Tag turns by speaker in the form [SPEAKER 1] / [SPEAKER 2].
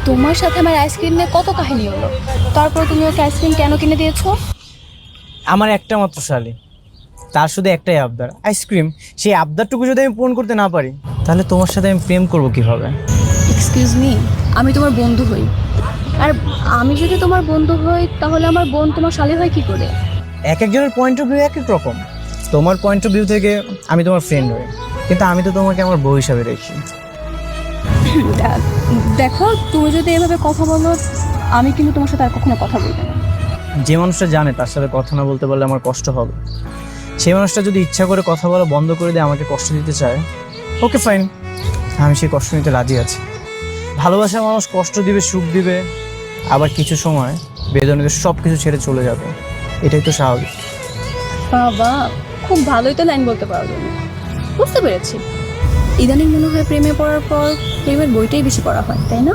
[SPEAKER 1] তোমার সাথে আমার আইসক্রিম নিয়ে কত কাহিনী হলো, তারপর তুমি ওকে আইসক্রিম কেন কিনে দিয়েছো?
[SPEAKER 2] আমার একটা মাত্র শালি, তার শুধু একটাই আবদার আইসক্রিম। সেই আবদারটুকু যদি আমি পূরণ করতে না পারি, তাহলে তোমার সাথে আমি প্রেম করব কিভাবে?
[SPEAKER 1] এক্সকিউজ মি, আমি তোমার বন্ধু হই। আর আমি যদি তোমার বন্ধু হই তাহলে আমার বোন তোমার শালি হয় কি করে?
[SPEAKER 2] এক একজনের পয়েন্ট অফ ভিউ এক এক রকম। তোমার পয়েন্ট অফ ভিউ থেকে আমি তোমার ফ্রেন্ড হই, কিন্তু আমি তো তোমাকে আমার বউ হিসাবে দেখি।
[SPEAKER 1] দেখো, তুমি যদি এভাবে কথা বলো আমি কিন্তু তোমার সাথে আর কখনো কথা বলবো না।
[SPEAKER 2] যে মানুষটা জানে তার সাথে কথা না বলতে পারলে আমার কষ্ট হবে, সেই মানুষটা যদি ইচ্ছা করে কথা বলা বন্ধ করে দিয়ে আমাকে কষ্ট দিতে চায়, ওকে ফাইন, আমি সেই কষ্ট নিতে রাজি আছি। ভালোবাসার মানুষ কষ্ট দিবে, সুখ দিবে, আবার কিছু সময় বেদনাকে সব কিছু ছেড়ে চলে যাবে, এটাই তো স্বাভাবিক।
[SPEAKER 1] বাবা, খুব ভালোই তো লাইন বলতে পারো তুমি। বুঝতে পেরেছি, ইদানিং মনে হয় প্রেমে পড়ার পর প্রেমের বইটাই বেশি পড়া হয়, তাই না?